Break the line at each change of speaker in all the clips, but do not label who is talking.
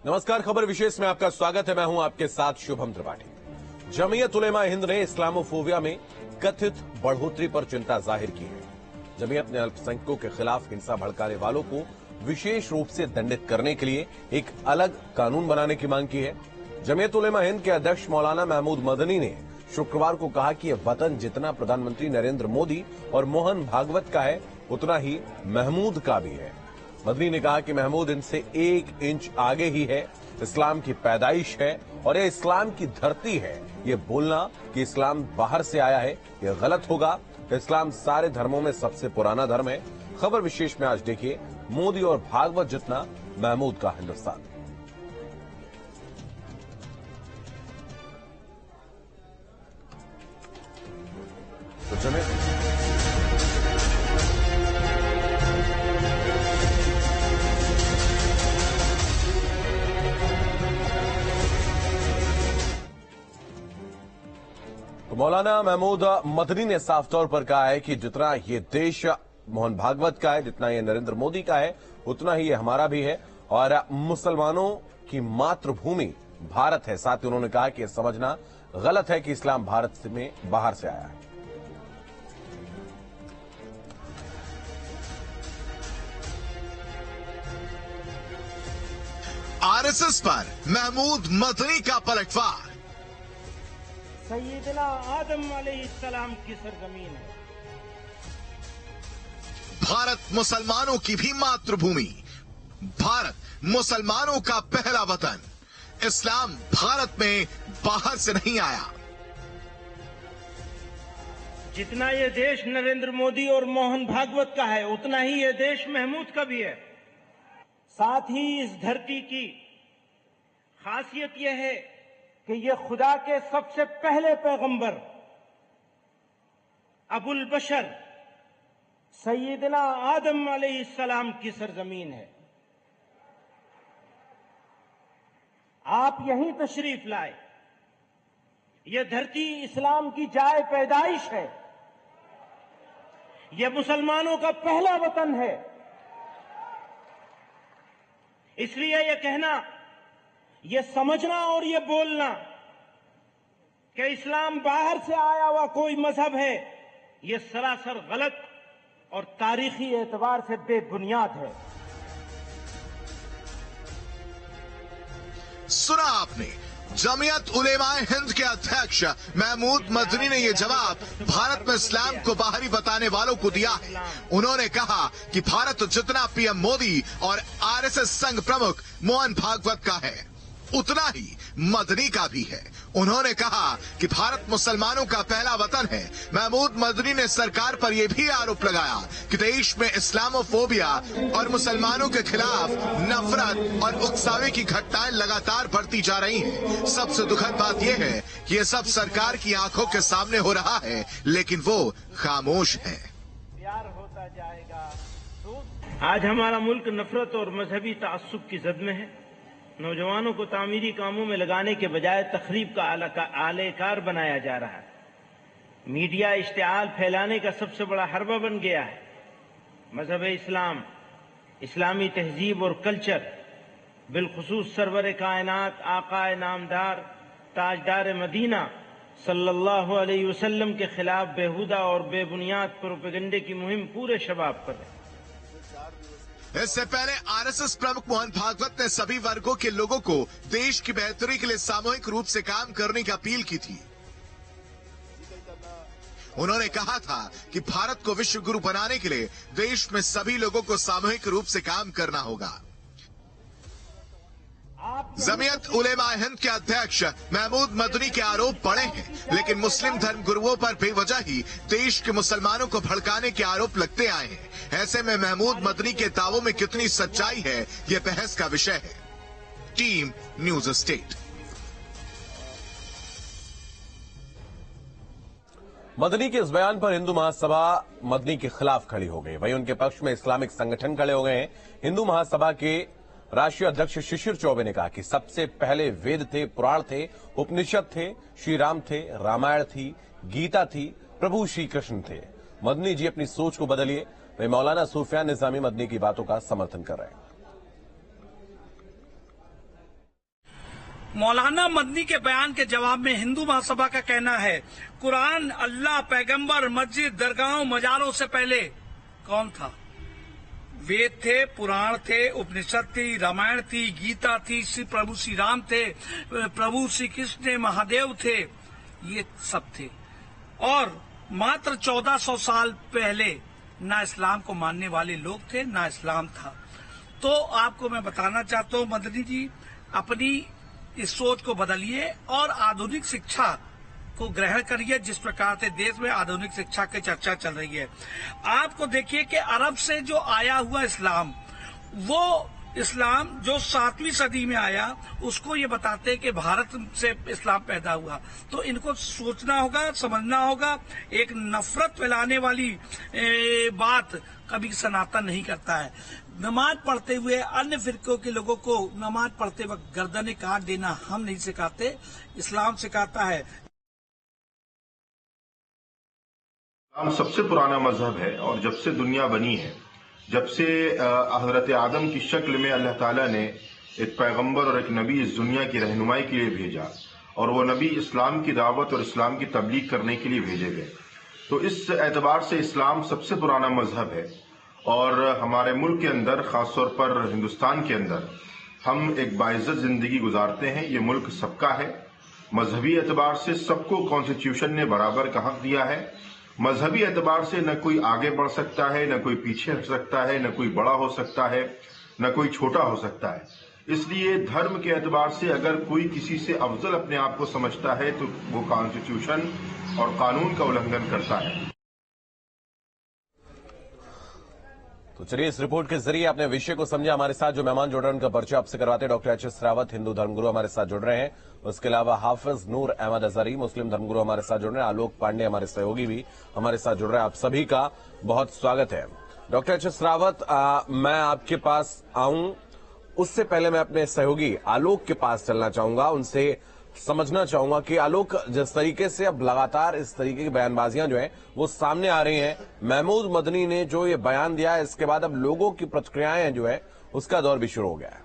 नमस्कार, खबर विशेष में आपका स्वागत है। मैं हूं आपके साथ शुभम त्रिपाठी। जमीयत उलेमा हिंद ने इस्लामोफोबिया में कथित बढ़ोतरी पर चिंता जाहिर की है। जमीयत ने अल्पसंख्यकों के खिलाफ हिंसा भड़काने वालों को विशेष रूप से दंडित करने के लिए एक अलग कानून बनाने की मांग की है। जमीयत उलेमा हिंद के अध्यक्ष मौलाना महमूद मदनी ने शुक्रवार को कहा कि यह वतन जितना प्रधानमंत्री नरेंद्र मोदी और मोहन भागवत का है, उतना ही महमूद का भी है। मदनी ने कहा कि महमूद इनसे 1 इंच आगे ही है, इस्लाम की पैदाइश है और यह इस्लाम की धरती है। ये बोलना कि इस्लाम बाहर से आया है, यह गलत होगा। इस्लाम सारे धर्मों में सबसे पुराना धर्म है। खबर विशेष में आज देखिए, मोदी और भागवत जितना महमूद का हिंदुस्तान। तो चलिए मौलाना महमूद मदनी ने साफ तौर पर कहा है कि जितना ये देश मोहन भागवत का है, जितना ये नरेंद्र मोदी का है, उतना ही ये हमारा भी है और मुसलमानों की मातृभूमि भारत है। साथ ही उन्होंने कहा कि यह समझना गलत है कि इस्लाम भारत में बाहर से आया है।
आरएसएस पर महमूद मदनी का पलटवार।
सैयदना आदम अलैहिस्सलाम की सरजमीन है।
भारत मुसलमानों की भी मातृभूमि, भारत मुसलमानों का पहला वतन। इस्लाम भारत में बाहर से नहीं आया।
जितना ये देश नरेंद्र मोदी और मोहन भागवत का है, उतना ही ये देश महमूद का भी है। साथ ही इस धरती की खासियत यह है कि ये खुदा के सबसे पहले पैगंबर अबुल बशर सैयदना आदम अलैहिस्सलाम की सरजमीन है। आप यहीं तशरीफ लाए। ये धरती इस्लाम की जाए पैदाइश है। ये मुसलमानों का पहला वतन है। इसलिए यह कहना, ये समझना और ये बोलना कि इस्लाम बाहर से आया हुआ कोई मजहब है, ये सरासर गलत और तारीखी एतबार से बेबुनियाद है।
सुना आपने, जमीयत उलेमा हिंद के अध्यक्ष महमूद मदनी ने यह जवाब भारत में इस्लाम को बाहरी बताने वालों को दिया है। उन्होंने कहा कि भारत जितना पीएम मोदी और आरएसएस संघ प्रमुख मोहन भागवत का है, उतना ही मदनी का भी है। उन्होंने कहा कि भारत मुसलमानों का पहला वतन है। महमूद मदनी ने सरकार पर यह भी आरोप लगाया कि देश में इस्लामोफोबिया और मुसलमानों के खिलाफ नफरत और उकसावे की घटनाएं लगातार बढ़ती जा रही हैं। सबसे दुखद बात यह है कि यह सब सरकार की आंखों के सामने हो रहा है, लेकिन वो खामोश है।
प्यार होता जाएगा। आज हमारा मुल्क नफरत और मजहबी तासुब की जद में है। नौजवानों को तामीरी कामों में लगाने के बजाय तखरीब का आलेकार बनाया जा रहा है। मीडिया इश्तिआल फैलाने का सबसे बड़ा हरबा बन गया है। मजहब इस्लाम, इस्लामी तहजीब और कल्चर, बिलखुसूस सरवर कायनात आकाए नामदार ताजदार मदीना सल्लल्लाहु अलैहि वसल्लम के खिलाफ बेहुदा और बेबुनियाद प्रोपेगेंडे की मुहिम पूरे शबाब पर है।
इससे पहले आरएसएस प्रमुख मोहन भागवत ने सभी वर्गों के लोगों को देश की बेहतरी के लिए सामूहिक रूप से काम करने की अपील की थी। उन्होंने कहा था कि भारत को विश्व गुरु बनाने के लिए देश में सभी लोगों को सामूहिक रूप से काम करना होगा। जमीयत उलेमा हिंद के अध्यक्ष महमूद मदनी के आरोप बड़े हैं, लेकिन मुस्लिम धर्म गुरुओं पर बेवजह ही देश के मुसलमानों को भड़काने के आरोप लगते आए हैं। ऐसे में महमूद मदनी के दावों में कितनी सच्चाई है, यह बहस का विषय है। Team news state.
मदनी के इस बयान पर हिंदू महासभा मदनी के खिलाफ खड़ी हो गई। वहीं उनके पक्ष में इस्लामिक संगठन खड़े हो गए हैं। हिंदू महासभा के राष्ट्रीय अध्यक्ष शिशिर चौबे ने कहा कि सबसे पहले वेद थे, पुराण थे, उपनिषद थे, श्री राम थे, रामायण थी, गीता थी, प्रभु श्री कृष्ण थे। मदनी जी अपनी सोच को बदलिए। वे मौलाना सुफियान निजामी मदनी की बातों का समर्थन कर रहे हैं।
मौलाना मदनी के बयान के जवाब में हिंदू महासभा का कहना है, कुरान, अल्लाह, पैगंबर, मस्जिद, दरगाहों, मजारों से पहले कौन था? वेद थे, पुराण थे, उपनिषद थी, रामायण थी, गीता थी, प्रभु श्री राम थे, प्रभु श्री कृष्ण, महादेव थे, ये सब थे। और मात्र 1400 साल पहले ना इस्लाम को मानने वाले लोग थे, ना इस्लाम था। तो आपको मैं बताना चाहता हूँ मदनी जी, अपनी इस सोच को बदलिए और आधुनिक शिक्षा को ग्रहण करिए। जिस प्रकार से देश में आधुनिक शिक्षा की चर्चा चल रही है, आपको देखिए कि अरब से जो आया हुआ इस्लाम, वो इस्लाम जो 7वीं सदी में आया, उसको ये बताते हैं कि भारत से इस्लाम पैदा हुआ। तो इनको सोचना होगा, समझना होगा। एक नफरत फैलाने वाली बात कभी सनातन नहीं करता है। नमाज पढ़ते हुए अन्य फिरकों के लोगों को नमाज पढ़ते वक्त गर्दनें काट देना हम नहीं सिखाते, इस्लाम सिखाता है।
इस्लाम सबसे पुराना मजहब है और जब से दुनिया बनी है, जब से हजरत आदम की शक्ल में अल्लाह ताला ने एक पैगंबर और एक नबी इस दुनिया की रहनुमाई के लिए भेजा और वो नबी इस्लाम की दावत और इस्लाम की तबलीग करने के लिए भेजे गए। तो इस एतबार से इस्लाम सबसे पुराना मजहब है और हमारे मुल्क के अंदर, खासतौर पर हिंदुस्तान के अंदर, हम एक बाइज्जत जिंदगी गुजारते हैं। ये मुल्क सबका है। मजहबी एतबार से सबको कॉन्स्टिट्यूशन ने बराबर का हक दिया है। मजहबी एतबार से न कोई आगे बढ़ सकता है, न कोई पीछे हट सकता है, न कोई बड़ा हो सकता है, न कोई छोटा हो सकता है। इसलिए धर्म के एतबार से अगर कोई किसी से अफजल अपने आप को समझता है तो वो कॉन्स्टिट्यूशन और कानून का उल्लंघन करता है।
तो चलिए, इस रिपोर्ट के जरिए आपने विषय को समझा। हमारे साथ जो मेहमान जुड़ रहे हैं उनका परिचय आपसे करवाते हैं। Doctor HS. रावत, हिंदू धर्मगुरु, हमारे साथ जुड़ रहे हैं। उसके अलावा हाफिज नूर अहमद अजहरी, मुस्लिम धर्मगुरु, हमारे साथ जुड़ रहे हैं। आलोक पांडे, हमारे सहयोगी भी हमारे साथ जुड़ रहे हैं। आप सभी का बहुत स्वागत है। Doctor HS. रावत, मैं आपके पास आऊं उससे पहले मैं अपने सहयोगी आलोक के पास चलना चाहूंगा। उनसे समझना चाहूंगा कि आलोक, जिस तरीके से अब लगातार इस तरीके की बयानबाजियां जो हैं वो सामने आ रही हैं, महमूद मदनी ने जो ये बयान दिया है, इसके बाद अब लोगों की प्रतिक्रियाएं जो है उसका दौर भी शुरू हो गया है।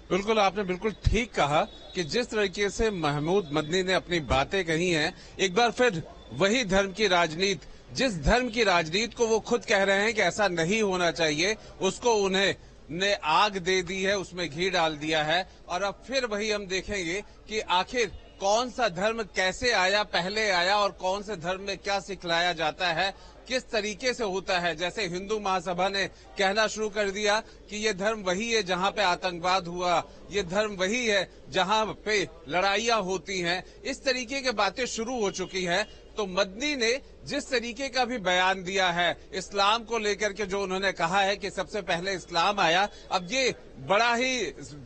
बिल्कुल, आपने बिल्कुल ठीक कहा कि जिस तरीके से महमूद मदनी ने अपनी बातें कही हैं, एक बार फिर वही धर्म की राजनीति, जिस धर्म की राजनीति को वो खुद कह रहे हैं कि ऐसा नहीं होना चाहिए, उसको उन्हें ने आग दे दी है, उसमें घी डाल दिया है। और अब फिर वही हम देखेंगे कि आखिर कौन सा धर्म कैसे आया, पहले आया, और कौन से धर्म में क्या सिखलाया जाता है, किस तरीके से होता है। जैसे हिंदू महासभा ने कहना शुरू कर दिया कि ये धर्म वही है जहां पे आतंकवाद हुआ, ये धर्म वही है जहां पे लड़ाइयां होती हैं, इस तरीके की बातें शुरू हो चुकी हैं। तो मदनी ने जिस तरीके का भी बयान दिया है इस्लाम को लेकर के, जो उन्होंने कहा है कि सबसे पहले इस्लाम आया, अब ये बड़ा ही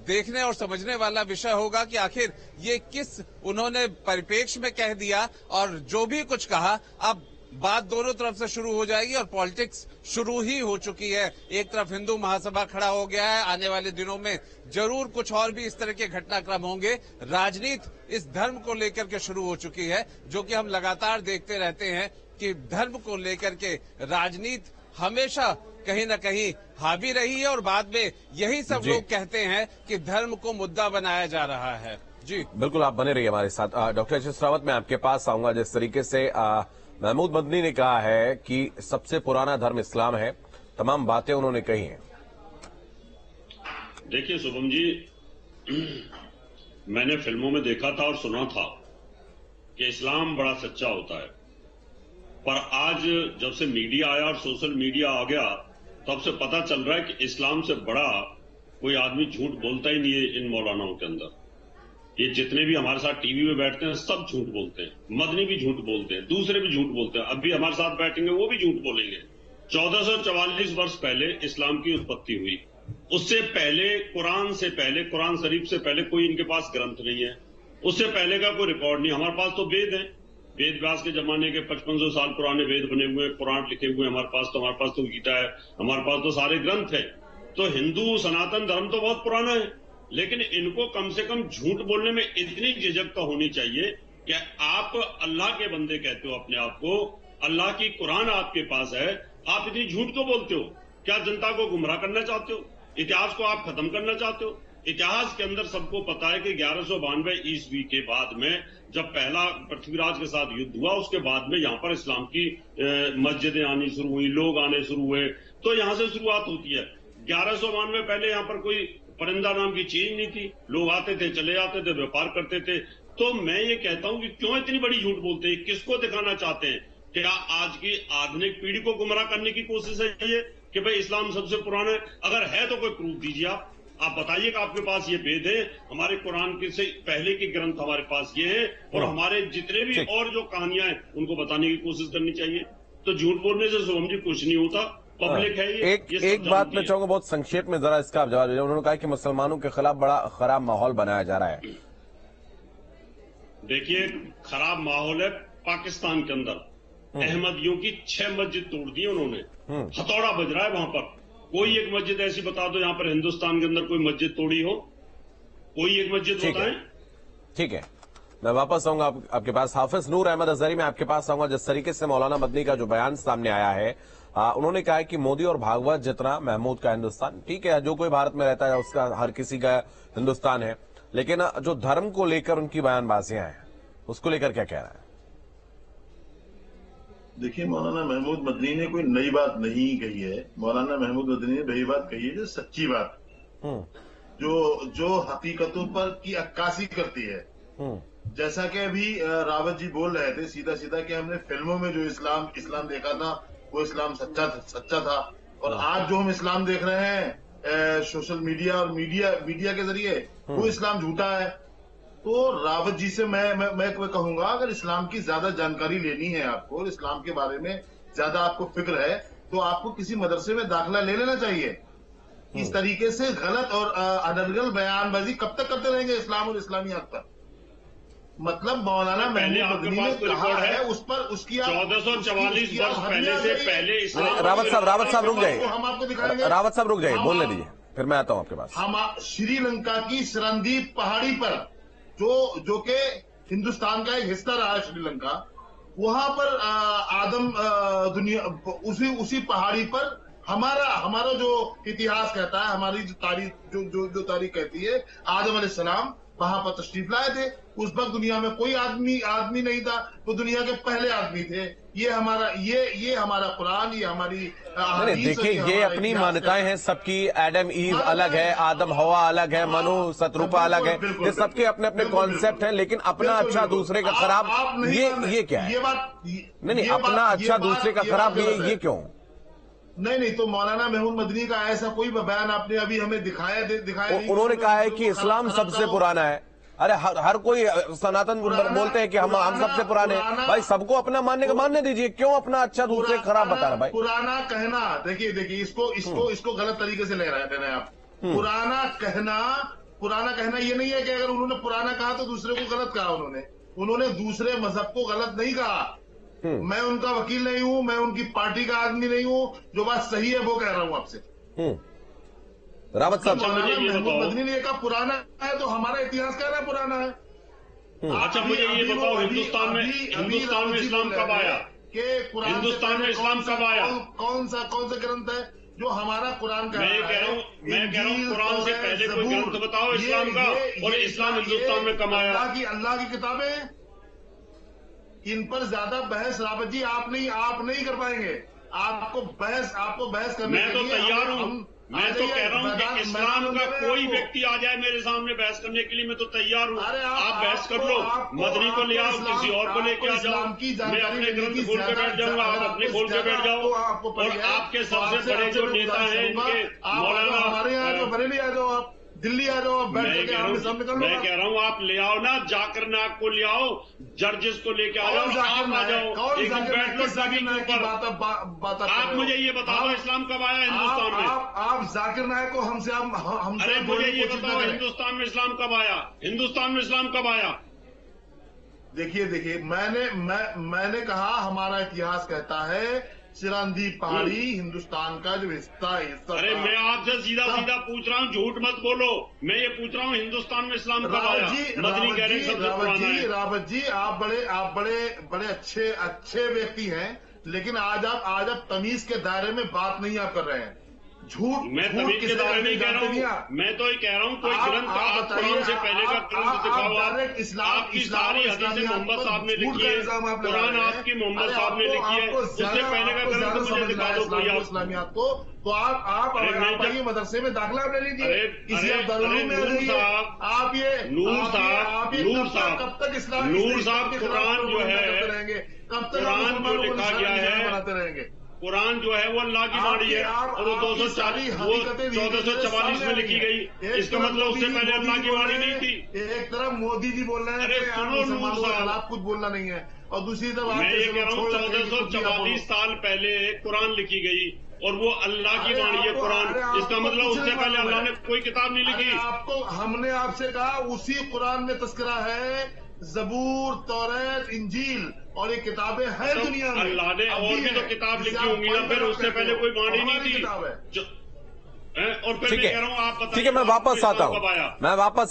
देखने और समझने वाला विषय होगा कि आखिर ये किस उन्होंने परिप्रेक्ष्य में कह दिया। और जो भी कुछ कहा, अब बात दोनों तरफ से शुरू हो जाएगी और पॉलिटिक्स शुरू ही हो चुकी है। एक तरफ हिंदू महासभा खड़ा हो गया है, आने वाले दिनों में जरूर कुछ और भी इस तरह के घटनाक्रम होंगे। राजनीति इस धर्म को लेकर के शुरू हो चुकी है, जो कि हम लगातार देखते रहते हैं कि धर्म को लेकर के राजनीति हमेशा कहीं न कहीं हावी रही है और बाद में यही सब लोग कहते हैं कि धर्म को मुद्दा बनाया जा रहा है। जी
बिल्कुल, आप बने रहिए हमारे साथ। Doctor HS. रावत, मैं आपके पास आऊंगा। जिस तरीके से महमूद मदनी ने कहा है कि सबसे पुराना धर्म इस्लाम है, तमाम बातें उन्होंने कही हैं।
देखिए शुभम जी, मैंने फिल्मों में देखा था और सुना था कि इस्लाम बड़ा सच्चा होता है, पर आज जब से मीडिया आया और सोशल मीडिया आ गया, तब से पता चल रहा है कि इस्लाम से बड़ा कोई आदमी झूठ बोलता ही नहीं है इन मौलानाओं के अंदर। ये जितने भी हमारे साथ टीवी में बैठते हैं सब झूठ बोलते हैं। मदनी भी झूठ बोलते हैं, दूसरे भी झूठ बोलते हैं। अब भी हमारे साथ बैठेंगे वो भी झूठ बोलेंगे। 1444 वर्ष पहले इस्लाम की उत्पत्ति हुई। उससे पहले कुरान शरीफ से पहले कोई इनके पास ग्रंथ नहीं है। उससे पहले का कोई रिकॉर्ड नहीं। हमारे पास तो वेद है, वेद व्यास के जमाने के 5500 साल पुराने वेद बने हुए हैं, कुरान लिखे हुए हमारे पास तो गीता है, हमारे पास तो सारे ग्रंथ है। तो हिंदू सनातन धर्म तो बहुत पुराना है, लेकिन इनको कम से कम झूठ बोलने में इतनी झिझक तो होनी चाहिए कि आप अल्लाह के बंदे कहते हो अपने आप को, अल्लाह की कुरान आपके पास है, आप इतनी झूठ को बोलते हो। क्या जनता को गुमराह करना चाहते हो? इतिहास को आप खत्म करना चाहते हो? इतिहास के अंदर सबको पता है कि 1192 ईस्वी के बाद में जब पहला पृथ्वीराज के साथ युद्ध हुआ, उसके बाद में यहाँ पर इस्लाम की मस्जिदें आनी शुरू हुई, लोग आने शुरू हुए, तो यहाँ से शुरुआत होती है। 1192 पहले यहाँ पर कोई परिंदा नाम की चीज नहीं थी, लोग आते थे, चले जाते थे, व्यापार करते थे। तो मैं ये कहता हूं कि क्यों इतनी बड़ी झूठ बोलते हैं, किसको दिखाना चाहते हैं? क्या आज की आधुनिक पीढ़ी को गुमराह करने की कोशिश है ये कि भाई इस्लाम सबसे पुराना है? अगर है तो कोई प्रूफ दीजिए। आप बताइए कि आपके पास ये वेद है, हमारे कुरान के से पहले के ग्रंथ हमारे पास ये है, और हमारे जितने भी और जो कहानियां हैं उनको बताने की कोशिश करनी चाहिए। तो झूठ बोलने से शुभम जी कुछ नहीं होता, पब्लिक है ये।
एक बात मैं चाहूंगा बहुत संक्षेप में जरा इसका जवाब दीजिए। उन्होंने कहा कि मुसलमानों के खिलाफ बड़ा खराब माहौल बनाया जा रहा है।
देखिए, खराब माहौल है पाकिस्तान के अंदर। अहमदियों की 6 मस्जिद तोड़ दी उन्होंने, हथौड़ा बज रहा है वहां पर। कोई एक मस्जिद ऐसी बता दो यहाँ पर हिंदुस्तान के अंदर कोई मस्जिद तोड़ी हो, कोई एक मस्जिद बताएं।
ठीक है, मैं वापस आऊंगा आपके पास। हाफिज नूर अहमद अजहरी, मैं आपके पास आऊंगा। जिस तरीके से मौलाना मदनी का जो बयान सामने आया है, उन्होंने कहा है कि मोदी और भागवत जितना महमूद का हिंदुस्तान, ठीक है, जो कोई भारत में रहता है उसका हर किसी का हिंदुस्तान है, लेकिन जो धर्म को लेकर उनकी बयानबाजियां हैं उसको लेकर क्या कह रहा है?
देखिए, मौलाना महमूद मदनी ने कोई नई बात नहीं कही है। मौलाना महमूद मदनी ने वही बात कही है जो सच्ची बात, जो हकीकतों पर की अक्कासी करती है। जैसा कि अभी रावत जी बोल रहे थे सीधा सीधा कि हमने फिल्मों में जो इस्लाम देखा था वो इस्लाम सच्चा था, और आज जो हम इस्लाम देख रहे हैं सोशल मीडिया और मीडिया के जरिए, वो इस्लाम झूठा है। तो रावत जी से मैं कहूंगा, अगर इस्लाम की ज्यादा जानकारी लेनी है आपको और इस्लाम के बारे में ज्यादा आपको फिक्र है, तो आपको किसी मदरसे में दाखिला ले लेना चाहिए। इस तरीके से गलत और अनर्गल बयानबाजी कब तक करते रहेंगे इस्लाम और इस्लामियात पर? मतलब मौलाना महमूद मदनी ने कहा है उस पर उसकी
1444 वर्ष पहले से पहले
रावत साहब रुक जाइए,
हम आपको दिखाएंगे।
रावत साहब रुक जाइए, बोलने दीजिए, फिर मैं आता हूं आपके पास।
हम श्रीलंका की सरंदीप पहाड़ी पर जो कि हिंदुस्तान का एक हिस्सा रहा है श्रीलंका, वहां पर आदम दुनिया उसी पहाड़ी पर हमारा जो इतिहास कहता है, हमारी जो तारीख जो तारीख कहती है, आदम अलैहिस्सलाम वहां पर तशरीफ लाए थे। उस वक्त दुनिया में कोई आदमी नहीं था, तो दुनिया के पहले आदमी थे। ये हमारा कुरान, ये हमारी
देखिए, ये अपनी मान्यताएं हैं सबकी। एडम ईव अलग है, आदम हवा अलग है, मनु शत्रुपा अलग है, ये सबके अपने अपने कॉन्सेप्ट हैं। लेकिन अपना अच्छा दूसरे का खराब, ये क्या है?
ये बात
नहीं, अपना अच्छा दूसरे का खराब, ये क्यों?
नहीं, तो मौलाना महमूद मदनी का ऐसा कोई बयान आपने अभी हमें दिखाया
उन्होंने कहा है कि इस्लाम सबसे पुराना है। अरे हर कोई सनातन बोलते हैं कि हम सबसे पुराने हैं। भाई, सबको अपना मानने दीजिए, क्यों अपना अच्छा दूसरे खराब बता रहे भाई?
पुराना कहना, देखिए इसको गलत तरीके से ले रहे हैं आप। पुराना कहना ये नहीं है कि अगर उन्होंने पुराना कहा तो दूसरे को गलत कहा। उन्होंने दूसरे मजहब को गलत नहीं कहा। मैं उनका वकील नहीं हूं, मैं उनकी पार्टी का आदमी नहीं हूं। जो बात सही है वो कह रहा हूं आपसे।
रावत साहब,
महमूद मदनी ने कहा पुराना है, तो हमारा इतिहास कह रहा है पुराना है।
अच्छा, मुझे ये बताओ, हिंदुस्तान में इस्लाम कब आया? हिंदुस्तान में इस्लाम कब आया?
कौन सा ग्रंथ है जो हमारा कुरान का?
मैं कह रहा हूँ कुरान से पहले कोई ग्रंथ बताओ इस्लाम का, और इस्लाम हिंदुस्तान में कब आया?
अल्लाह की किताबें, इन पर ज्यादा बहस रावत जी आप नहीं कर पाएंगे। आपको बहस करने
मैं तो तैयार हूँ। मैं तो कह रहा हूँ कि इस्लाम का कोई व्यक्ति आ जाए मेरे सामने बहस करने के लिए, मैं तो तैयार हूँ। आप बहस कर लो, मदनी को ले आओ, किसी और को लेके आ जाओ, मैं अपने ग्रंथ खोल के बैठ जाऊंगा, आप अपने खोल के बैठ जाओ। और आपके सबसे बड़े जो नेता हैं इनके, मौलाना,
हमारे यहाँ जो बरेली आ जाओ, आप दिल्ली आ जाओ,
मैं कह रहा हूँ आप ले आओ ना, जाकिर नायक को ले आओ, जर्जिस को लेके आ जाओ, आप आ जाओ, एक दिन बैठ लो जाकिर नायक की बात। आप मुझे ये बताओ, इस्लाम कब आया हिंदुस्तान में?
आप जाकिर नायक को हमसे
अरे मुझे ये बताओ, हिंदुस्तान में इस्लाम कब आया? हिंदुस्तान में इस्लाम कब आया?
देखिए, मैंने कहा हमारा इतिहास कहता है सिरंदीप पहाड़ी हिंदुस्तान का जो हिस्सा
अरे मैं आपसे सीधा पूछ रहा हूँ, झूठ मत बोलो। मैं ये पूछ रहा हूँ, हिंदुस्तान में इस्लाम कब आया? मदनी कह रहे हैं सबसे पुराना है।
रावत जी, आप बड़े अच्छे व्यक्ति हैं, लेकिन आज आप तमीज के दायरे में बात नहीं आप कर रहे हैं। झूठ
मैं तमीज के द्वारा नहीं कह रहा हूँ, मैं तो ये कह रहा हूँ कोई ग्रंथ आप कुरान से पहले का ग्रंथ दिखावा, आपकी सारी हदीसें मोहम्मद साहब ने लिखी है, कुरान आपकी मोहम्मद साहब ने लिखी है, उससे पहले का ग्रंथ मुझे दिखा दो कोई
इस्लामियात को। तो आप मदरसे में दाखिला ले लीजिए, किसी आप ये
नूर साहब
कब तक इस्लाम
नूर साहब कुरान जो है,
रहेंगे, कब तक
कुरान जो लिखा गया है,
बनाते रहेंगे।
कुरान जो है वो अल्लाह की वाणी है और वो 1444 में लिखी गई, इसका मतलब उससे पहले अल्लाह की वाणी नहीं थी।
एक तरफ मोदी जी बोल रहे हैं
अरे
मुसलमानों के खिलाफ कुछ बोलना नहीं है, और दूसरी तरफ
मैं ये कह रहा हूँ 1444 साल पहले कुरान लिखी गई और वो अल्लाह की वाणी है कुरान, इसका मतलब उससे पहले अल्लाह ने कोई किताब नहीं लिखी।
आपको हमने आपसे कहा उसी कुरान में तस्करा है जबूर, तौरात, इंजील और ये किताबें हैं दुनिया में।
अल्लाह ने और भी तो किताब लिखी होंगी ना, फिर उससे पहले कोई वाणी नहीं थी। और फिर मैं कह रहा हूँ आप बताइए,
ठीक है, मैं वापस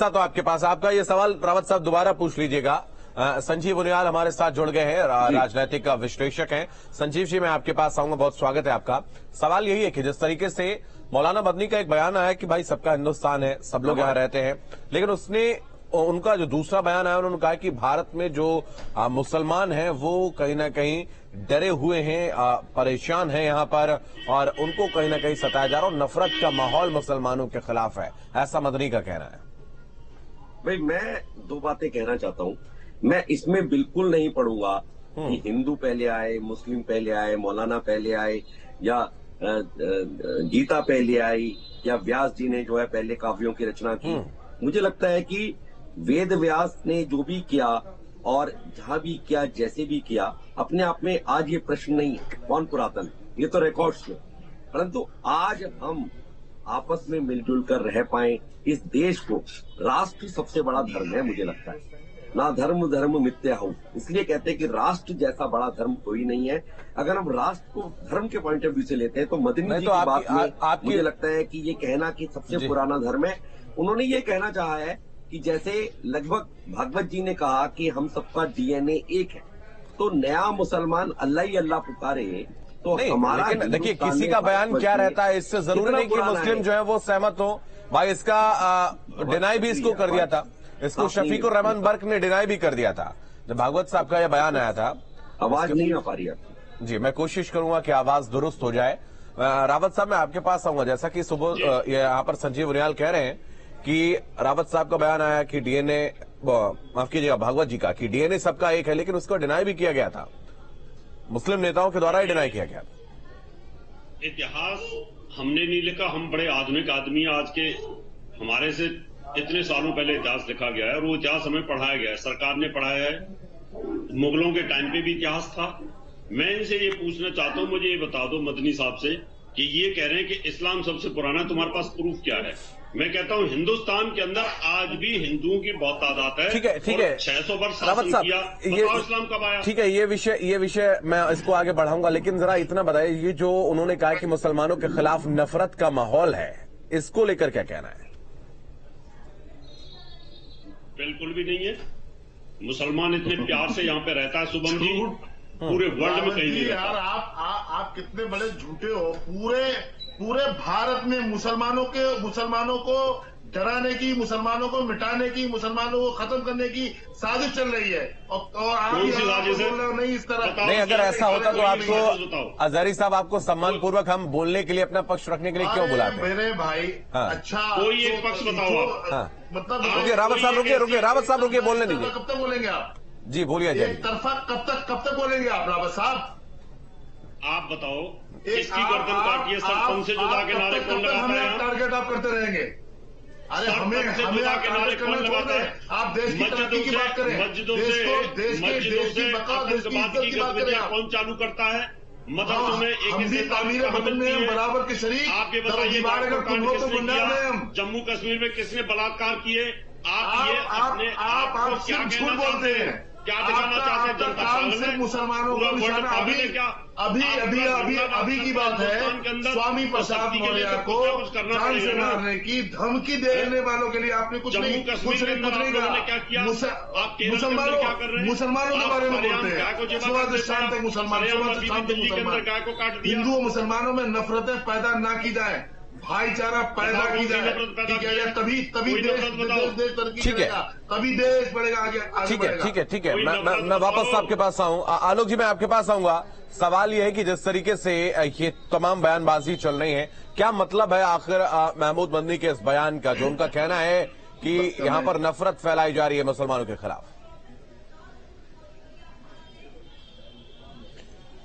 आता हूँ आपके पास। आपका ये सवाल रावत साहब दोबारा पूछ लीजिएगा। संजीव उनियाल हमारे साथ जुड़ गए हैं, राजनीतिक विश्लेषक हैं। संजीव जी, मैं आपके पास आऊंगा, बहुत स्वागत है आपका। सवाल यही है कि जिस तरीके से मौलाना मदनी का एक बयान आया कि भाई सबका हिंदुस्तान है, सब लोग यहाँ रहते हैं, लेकिन उनका जो दूसरा बयान आया, उन्होंने कहा कि भारत में जो मुसलमान हैं वो कहीं ना कहीं डरे हुए हैं, परेशान हैं यहाँ पर, और उनको कहीं ना कहीं सताया जा रहा है और नफरत का माहौल मुसलमानों के खिलाफ है, ऐसा मदनी का कहना है।
भाई मैं दो बातें कहना चाहता हूँ। मैं इसमें बिल्कुल नहीं पढ़ूंगा कि हिंदू पहले आए, मुस्लिम पहले आए, मौलाना पहले आए, या गीता पहले आई, या व्यास जी ने जो है पहले काव्यों की रचना की। मुझे लगता है कि वेद व्यास ने जो भी किया और जहां भी किया, जैसे भी किया, अपने आप में आज ये प्रश्न नहीं है कौन पुरातन है, ये तो रिकॉर्ड्स है। परंतु आज हम आपस में मिलजुल कर रह पाए, इस देश को, राष्ट्र सबसे बड़ा धर्म है मुझे लगता है, ना धर्म मिथ्या हो, इसलिए कहते हैं कि राष्ट्र जैसा बड़ा धर्म कोई नहीं है। अगर हम राष्ट्र को धर्म के पॉइंट ऑफ व्यू से लेते हैं तो मदनी जी की बात में मुझे लगता है कि ये कहना कि सबसे पुराना धर्म है, उन्होंने ये कहना चाहा है कि जैसे लगभग भागवत जी ने कहा कि हम सबका डीएनए एक है, तो नया मुसलमान अल्लाह ही अल्लाह पुकारे तो हमारा,
देखिए किसी का बयान क्या रहता है, इससे जरूरी नहीं कि मुस्लिम जो है वो सहमत हो। भाई इसका डिनाई भी इसको कर दिया था, इसको शफीक उर रहमान बर्क ने डिनाई भी कर दिया था जब भागवत साहब का यह बयान आया था।
आवाज नहीं आ पा रही है
जी, मैं कोशिश करूंगा कि आवाज दुरुस्त हो जाए। रावत साहब मैं आपके पास आऊंगा, जैसा कि सुबह यहाँ पर संजीव उनियाल कह रहे हैं कि रावत साहब का बयान आया कि डीएनए, माफ कीजिएगा भागवत जी का, कि डीएनए सबका एक है, लेकिन उसको डिनाई भी किया गया था, मुस्लिम नेताओं के द्वारा ही डिनाई किया गया।
इतिहास हमने नहीं लिखा, हम बड़े आधुनिक आदमी, आज के हमारे से इतने सालों पहले इतिहास लिखा गया है और वो इतिहास हमें पढ़ाया गया है, सरकार ने पढ़ाया है, मुगलों के टाइम पे भी इतिहास था। मैं इनसे ये पूछना चाहता हूं, मुझे ये बता दो मदनी साहब से कि ये कह रहे हैं कि इस्लाम सबसे पुराना, तुम्हारे पास प्रूफ क्या है? मैं कहता हूं हिंदुस्तान के अंदर आज भी हिंदुओं की बहुत तादाद है।
ठीक है
600 वर्ष शासन किया, बताओ इस्लाम कब आया?
ठीक है, ये विषय मैं इसको आगे बढ़ाऊंगा, लेकिन जरा इतना बताइए, ये जो उन्होंने कहा कि मुसलमानों के खिलाफ नफरत का माहौल है, इसको लेकर क्या कहना है?
बिल्कुल भी नहीं है। मुसलमान इतने प्यार से यहाँ पे रहता है शुभम जी, पूरे वर्ल्ड में कहीं नहीं रहता।
यार आप कितने बड़े झूठे हो। पूरे भारत में मुसलमानों को डराने की, मुसलमानों को मिटाने की, मुसलमानों को खत्म करने की साजिश चल रही है, और आप बोल रहे हो नहीं इस तरह।
नहीं, अगर ऐसा होता तो आपको अजहरी साहब आपको सम्मान पूर्वक हम बोलने के लिए, अपना पक्ष रखने के लिए क्यों बुलाते?
मेरे भाई अच्छा
कोई एक पक्ष बताओ।
मतलब
रुकिए रावत साहब, रुकिए बोलने दीजिए।
कब तक बोलेंगे आप?
जी बोलिए जय।
तरफा कब तक बोलेंगे आप रावत साहब?
आप बताओ, इसकी गर्दन काटिए, सब कौन से जुदा के नारे कौन लगाता है?
टारगेट आप करते रहेंगे। अरे हमें आप टारगेट करना छोड़ दें, आप देश की तरक्की की बात करें,
मस्जिदों से आतंकवाद की गतिविधियां कौन चालू करता है? मदरसों में एक
तामीर वतन में हम बराबर के शरीक।
आप ये बताइए, जम्मू कश्मीर में किसने बलात्कार किए?
आप सिर्फ झूठ बोलते हैं।
क्या दिखाना चाहते हैं जनता?
सिर्फ मुसलमानों को निशाना। अभी की बात है, स्वामी प्रसाद मौर्य को जान से मारने की धमकी देने वालों के लिए आपने कुछ नहीं कहा। मुसलमानों के बारे में बोलते हैं, सुबह से शाम तक मुसलमान, हिंदुओं मुसलमानों में नफरतें पैदा ना की जाए। भाईचारा पैदा की जाए, ठीक है, तभी देश तरक्की
ठीक है,
करेगा, तभी देश बढ़ेगा आगे
ठीक है, ठीक है। मैं वापस आपके पास आऊं। आलोक जी, मैं आपके पास आऊंगा। सवाल यह है कि जिस तरीके से ये तमाम बयानबाजी चल रही है, क्या मतलब है आखिर महमूद मदनी के इस बयान का, जो उनका कहना है कि यहां पर नफरत फैलाई जा रही है मुसलमानों के खिलाफ?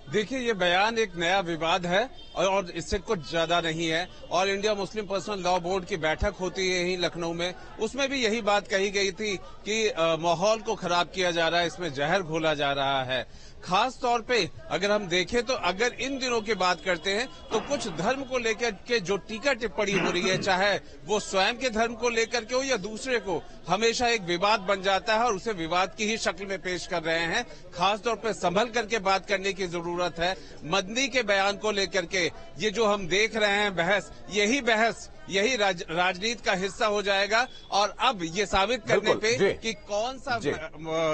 देखिए, ये बयान एक नया विवाद है और इससे कुछ ज्यादा नहीं है। All India Muslim personal law board की बैठक होती है यहीं लखनऊ में, उसमें भी यही बात कही गई थी कि माहौल को खराब किया जा रहा है, इसमें जहर घोला जा रहा है। खास तौर पे अगर हम देखें तो अगर इन दिनों की बात करते हैं तो कुछ धर्म को लेकर के जो टीका टिप्पणी हो रही है, चाहे वो स्वयं के धर्म को लेकर के हो या दूसरे को, हमेशा एक विवाद बन जाता है और उसे विवाद की ही शक्ल में पेश कर रहे हैं। खास तौर पे संभल करके बात करने की जरूरत है। मदनी के बयान को लेकर के ये जो हम देख रहे हैं बहस, यही राजनीति का हिस्सा हो जाएगा और अब ये साबित करने पे कि कौन सा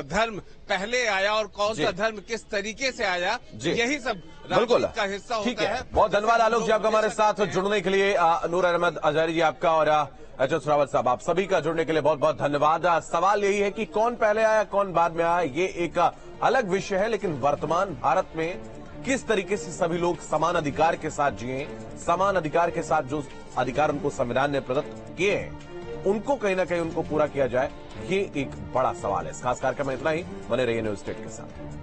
धर्म पहले आया और कौन सा धर्म किस तरीके से आया, यही सब राजनीति का हिस्सा होता है।
बहुत धन्यवाद आलोक जी आपका हमारे साथ जुड़ने के लिए। नूर अहमद अजहरी जी आपका और एच.एस. रावत साहब, आप सभी का जुड़ने के लिए बहुत बहुत धन्यवाद। सवाल यही है कि कौन पहले आया कौन बाद में आया, ये एक अलग विषय है, लेकिन वर्तमान भारत में किस तरीके से सभी लोग समान अधिकार के साथ जिए, समान अधिकार के साथ जो अधिकार उनको संविधान ने प्रदत्त किए हैं, उनको कहीं ना कहीं उनको पूरा किया जाए, ये एक बड़ा सवाल है। इस खास कार्यक्रम में इतना ही। बने रहिए न्यूज़ स्टेट के साथ।